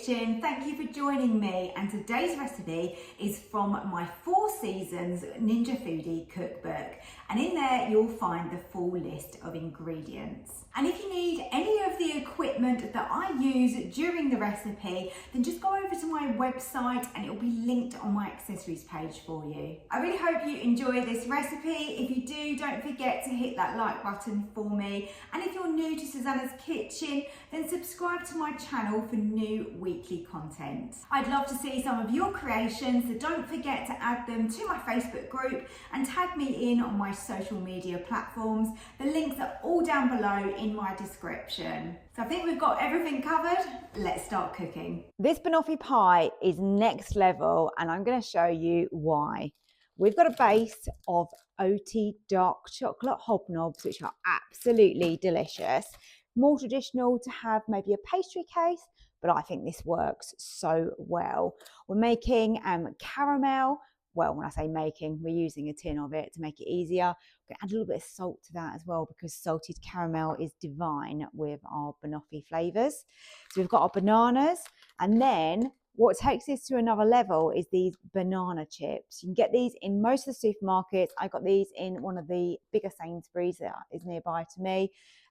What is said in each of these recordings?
kitchen. Thank you for joining me, and today's recipe is from my 4 Seasons Ninja Foodie cookbook, and in there you'll find the full list of ingredients. And if you need any of the equipment that I use during the recipe, then just go over to my website and it'll be linked on my accessories page for you. I really hope you enjoy this recipe. If you do, don't forget to hit that like button for me, and if you're new to Susannah's Kitchen, then subscribe to my channel for new weekly content. I'd love to see some of your creations, so don't forget to add them to my Facebook group and tag me in on my social media platforms. The links are all down below in my description. So I think we've got everything covered. Let's start cooking. This banoffee pie is next level, and I'm going to show you why. We've got a base of oaty dark chocolate Hob Nobs, which are absolutely delicious. More traditional to have maybe a pastry case, but I think this works so well. We're making caramel. Well, when I say making, we're using a tin of it to make it easier. We're going to add a little bit of salt to that as well, because salted caramel is divine with our banoffee flavours. So we've got our bananas, and then what takes this to another level is these banana chips. You can get these in most of the supermarkets. I got these in one of the bigger Sainsbury's that is nearby to me,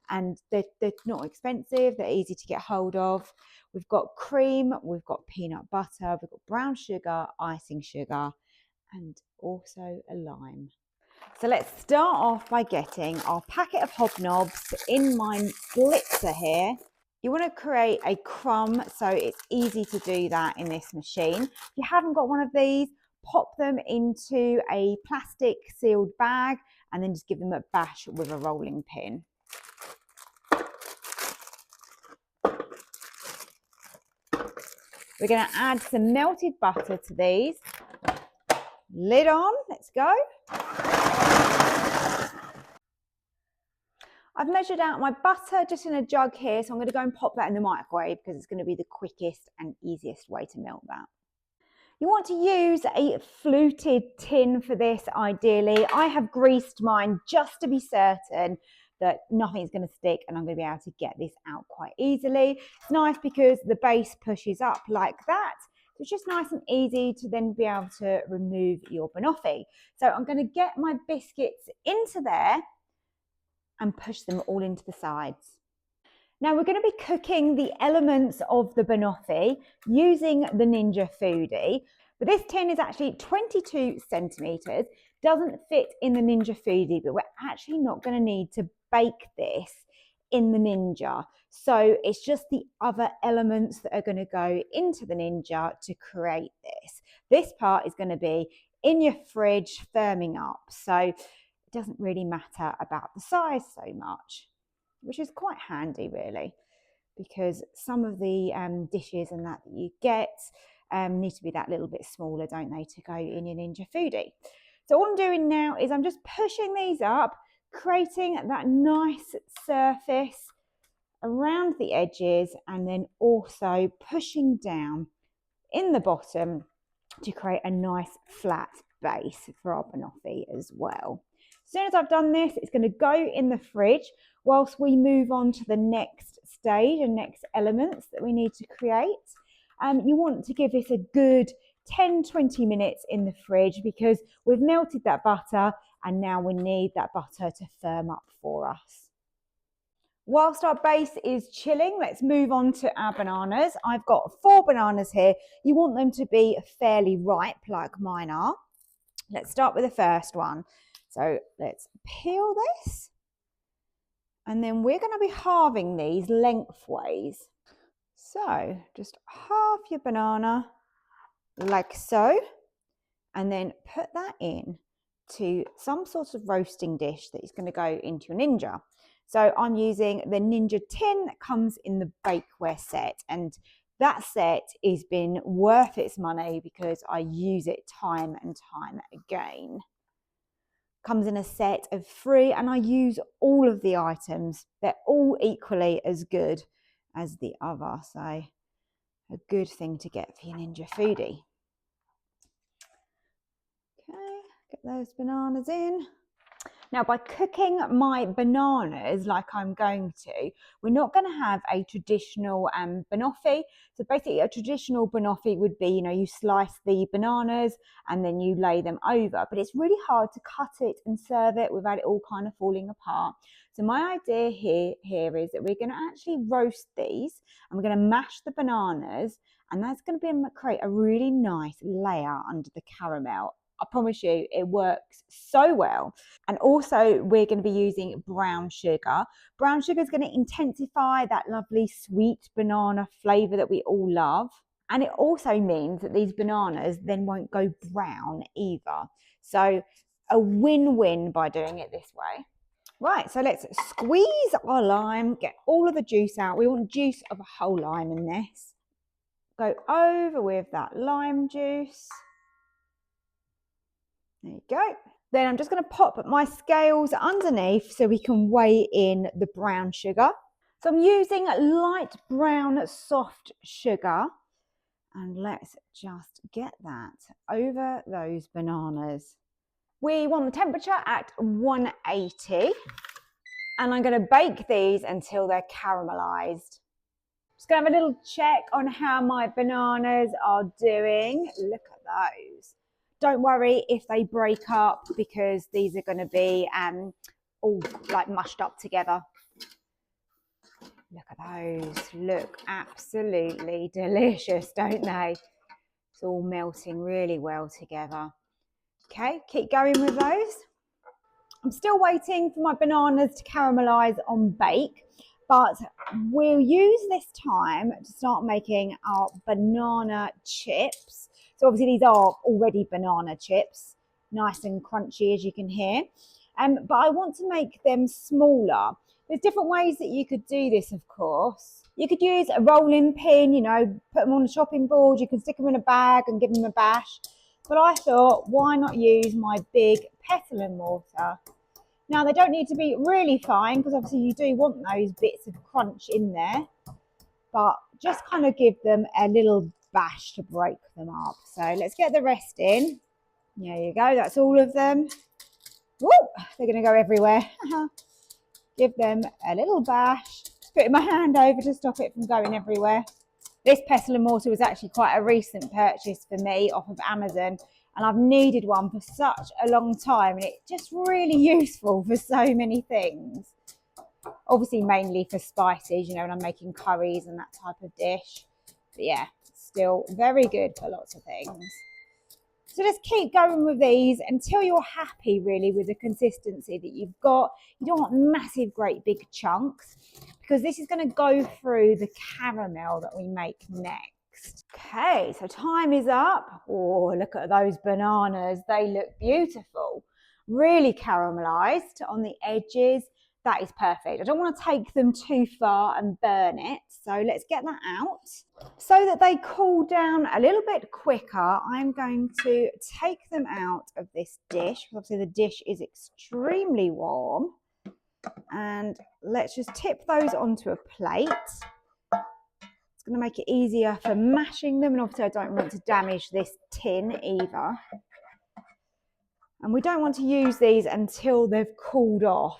and they're not expensive. They're easy to get hold of. We've got cream, we've got peanut butter, we've got brown sugar, icing sugar, and also a lime. So let's start off by getting our packet of Hob Nobs in my blitzer here. You want to create a crumb, so it's easy to do that in this machine. If you haven't got one of these, pop them into a plastic sealed bag and then just give them a bash with a rolling pin. We're going to add some melted butter to these. Lid on, let's go. I've measured out my butter just in a jug here, so I'm going to go and pop that in the microwave because it's going to be the quickest and easiest way to melt that. You want to use a fluted tin for this ideally. I have greased mine just to be certain that nothing's going to stick and I'm going to be able to get this out quite easily. It's nice because the base pushes up like that. So it's just nice and easy to then be able to remove your banoffee. So I'm going to get my biscuits into there and push them all into the sides. Now we're going to be cooking the elements of the banoffee using the Ninja Foodie, but this tin is actually 22 centimeters, doesn't fit in the Ninja Foodie, but we're actually not going to need to bake this in the Ninja. So it's just the other elements that are going to go into the Ninja to create this. This part is going to be in your fridge firming up. So it doesn't really matter about the size so much, which is quite handy really, because some of the dishes and that you get need to be that little bit smaller, don't they, to go in your Ninja Foodie. So all I'm doing now is I'm just pushing these up, creating that nice surface around the edges, and then also pushing down in the bottom to create a nice flat base for our banoffee as well. As soon as I've done this, it's going to go in the fridge whilst we move on to the next stage and next elements that we need to create. You want to give this a good 10-20 minutes in the fridge because we've melted that butter and now we need that butter to firm up for us. Whilst our base is chilling, let's move on to our bananas. I've got 4 bananas here. You want them to be fairly ripe like mine are. Let's start with the first one. So let's peel this, and then we're going to be halving these lengthways. So just half your banana like so, and then put that in to some sort of roasting dish that is going to go into your Ninja. So I'm using the Ninja tin that comes in the bakeware set, and that set has been worth its money because I use it time and time again. Comes in a set of 3 and I use all of the items. They're all equally as good as the other, so a good thing to get for your Ninja Foodie. Okay, get those bananas in. Now, by cooking my bananas like I'm going to, we're not going to have a traditional banoffee. So basically a traditional banoffee would be, you know, you slice the bananas and then you lay them over, but it's really hard to cut it and serve it without it all kind of falling apart. So my idea here is that we're going to actually roast these and we're going to mash the bananas, and that's going to create a really nice layer under the caramel. I promise you, it works so well. And also we're going to be using brown sugar. Brown sugar is going to intensify that lovely sweet banana flavour that we all love. And it also means that these bananas then won't go brown either. So a win-win by doing it this way. Right, so let's squeeze our lime, get all of the juice out. We want juice of a whole lime in this. Go over with that lime juice. There you go. Then I'm just going to pop my scales underneath so we can weigh in the brown sugar. So I'm using light brown soft sugar, and let's just get that over those bananas. We want the temperature at 180, and I'm going to bake these until they're caramelized. Just going to have a little check on how my bananas are doing. Look at those. Don't worry if they break up, because these are going to be all like mushed up together. Look at those. Look absolutely delicious, don't they? It's all melting really well together. Okay, keep going with those. I'm still waiting for my bananas to caramelize on bake, but we'll use this time to start making our banana chips. So obviously these are already banana chips, nice and crunchy as you can hear. But I want to make them smaller. There's different ways that you could do this, of course. You could use a rolling pin, you know, put them on a chopping board. You can stick them in a bag and give them a bash. But I thought, why not use my big pestle and mortar? Now, they don't need to be really fine, because obviously you do want those bits of crunch in there, but just kind of give them a little bash to break them up. So let's get the rest in. There you go, that's all of them. Woo, they're going to go everywhere. Give them a little bash. Just putting my hand over to stop it from going everywhere. This pestle and mortar was actually quite a recent purchase for me off of Amazon, and I've needed one for such a long time, and it's just really useful for so many things. Obviously mainly for spices, you know, when I'm making curries and that type of dish. But yeah, still very good for lots of things. So just keep going with these until you're happy really with the consistency that you've got. You don't want massive, great big chunks, because this is going to go through the caramel that we make next. Okay, so time is up. Oh, look at those bananas. They look beautiful. Really caramelized on the edges. That is perfect. I don't want to take them too far and burn it. So let's get that out. So that they cool down a little bit quicker, I'm going to take them out of this dish. Obviously the dish is extremely warm. And let's just tip those onto a plate. It's going to make it easier for mashing them. And obviously I don't want to damage this tin either. And we don't want to use these until they've cooled off.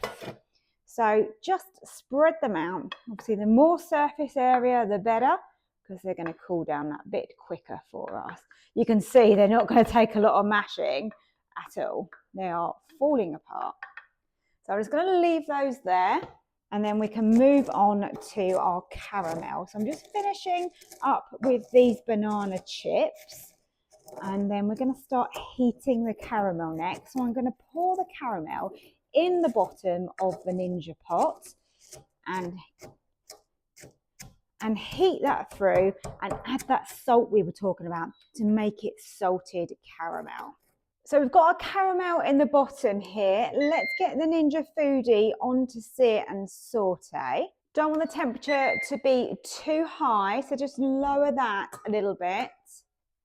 So just spread them out. Obviously the more surface area, the better, because they're going to cool down that bit quicker for us. You can see they're not going to take a lot of mashing at all. They are falling apart. So I'm just going to leave those there, and then we can move on to our caramel. So I'm just finishing up with these banana chips, and then we're going to start heating the caramel next. So I'm going to pour the caramel in the bottom of the Ninja pot and heat that through, and add that salt we were talking about to make it salted caramel. So we've got our caramel in the bottom here. Let's get the Ninja Foodi on to sear and saute. Don't want the temperature to be too high, so just lower that a little bit.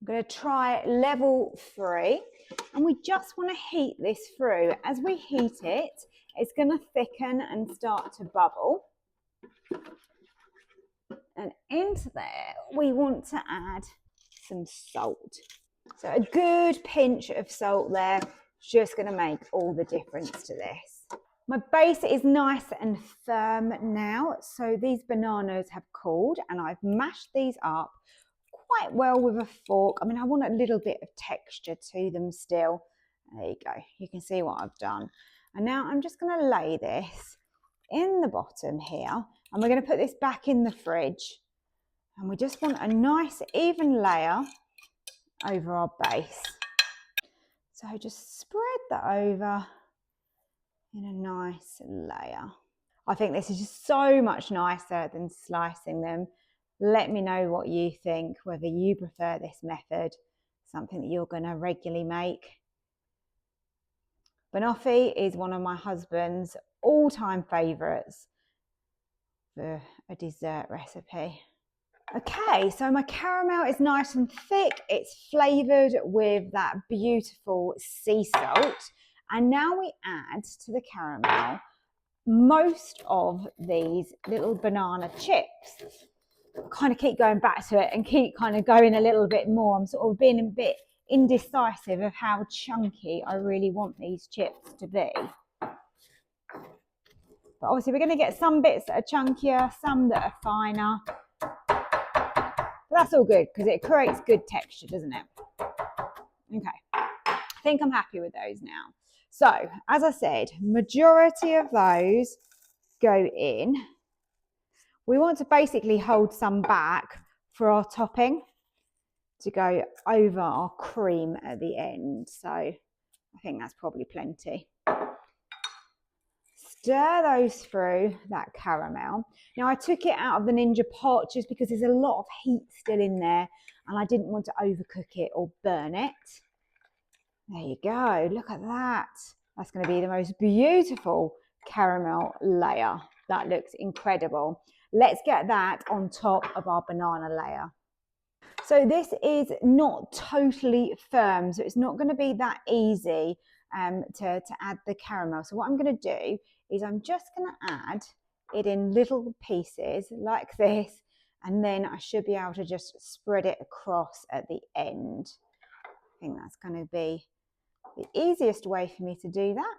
I'm going to try level 3, and we just want to heat this through. As we heat it, it's going to thicken and start to bubble. And into there, we want to add some salt. So a good pinch of salt there is just going to make all the difference to this. My base is nice and firm now, so these bananas have cooled and I've mashed these up quite well with a fork. I mean, I want a little bit of texture to them still. There you go, you can see what I've done. And now I'm just going to lay this in the bottom here and we're going to put this back in the fridge. And we just want a nice even layer over our base. So just spread that over in a nice layer. I think this is just so much nicer than slicing them. Let me know what you think, whether you prefer this method, something that you're going to regularly make. Banoffee is one of my husband's all-time favourites for a dessert recipe. Okay, so my caramel is nice and thick. It's flavoured with that beautiful sea salt. And now we add to the caramel most of these little banana chips. Kind of keep going back to it and keep kind of going a little bit more. I'm sort of being a bit indecisive of how chunky I really want these chips to be. But obviously we're going to get some bits that are chunkier, some that are finer. But that's all good because it creates good texture, doesn't it? Okay, I think I'm happy with those now. So, as I said, majority of those go in. We want to basically hold some back for our topping to go over our cream at the end. So, I think that's probably plenty. Stir those through that caramel. Now I took it out of the Ninja pot just because there's a lot of heat still in there and I didn't want to overcook it or burn it. There you go, look at that. That's going to be the most beautiful caramel layer. That looks incredible. Let's get that on top of our banana layer. So this is not totally firm, so it's not going to be that easy to add the caramel. So what I'm going to do is I'm just going to add it in little pieces like this, and then I should be able to just spread it across at the end. I think that's going to be the easiest way for me to do that.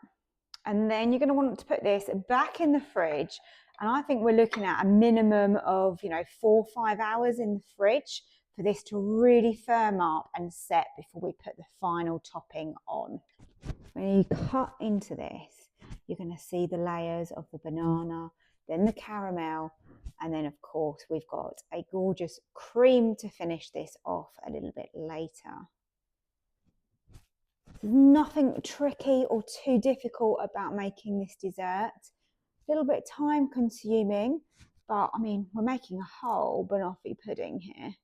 And then you're going to want to put this back in the fridge, and I think we're looking at a minimum of 4 or 5 hours in the fridge for this to really firm up and set before we put the final topping on. When you cut into this, you're going to see the layers of the banana, then the caramel, and then of course we've got a gorgeous cream to finish this off a little bit later. There's nothing tricky or too difficult about making this dessert. A little bit time consuming, but I mean, we're making a whole banoffee pudding here.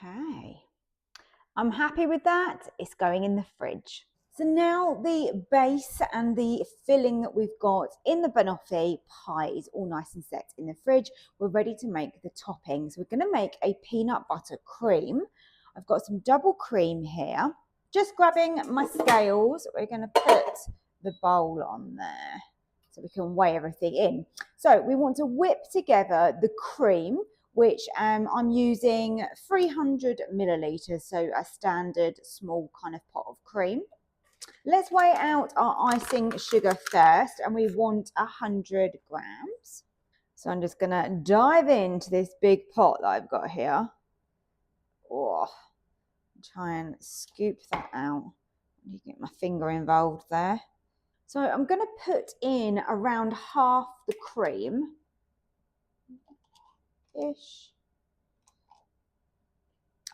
Okay, I'm happy with that. It's going in the fridge. So now the base and the filling that we've got in the banoffee pie is all nice and set in the fridge. We're ready to make the toppings. We're going to make a peanut butter cream. I've got some double cream here. Just grabbing my scales, we're going to put the bowl on there so we can weigh everything in. So we want to whip together the cream, which I'm using 300 millilitres, so a standard small kind of pot of cream. Let's weigh out our icing sugar first, and we want 100 grams. So I'm just going to dive into this big pot that I've got here. Oh, try and scoop that out. You get my finger involved there. So I'm going to put in around half the cream. Ish.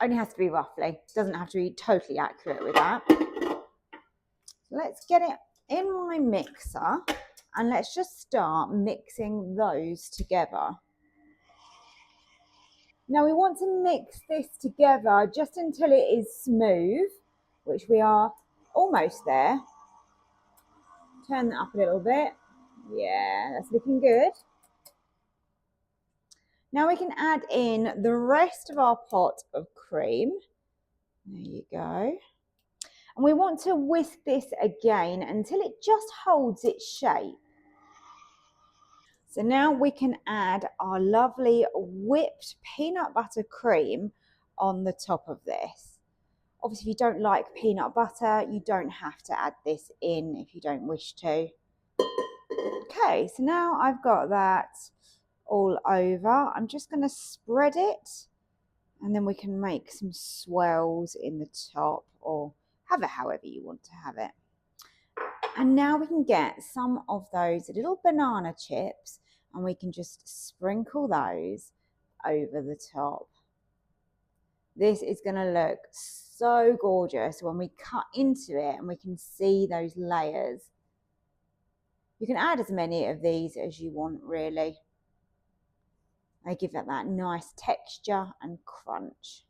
Only has to be roughly. It doesn't have to be totally accurate with that. Let's get it in my mixer and let's just start mixing those together. Now we want to mix this together just until it is smooth, which we are almost there. Turn that up a little bit. Yeah, that's looking good. Now we can add in the rest of our pot of cream. There you go. And we want to whisk this again until it just holds its shape. So now we can add our lovely whipped peanut butter cream on the top of this. Obviously, if you don't like peanut butter, you don't have to add this in if you don't wish to. Okay, so now I've got that all over. I'm just going to spread it, and then we can make some swirls in the top, or have it however you want to have it. And now we can get some of those little banana chips, and we can just sprinkle those over the top. This is going to look so gorgeous when we cut into it and we can see those layers. You can add as many of these as you want, really. They give it that nice texture and crunch.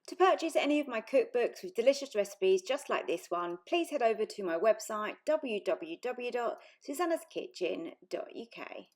To purchase any of my cookbooks with delicious recipes just like this one, please head over to my website www.susannahskitchen.uk.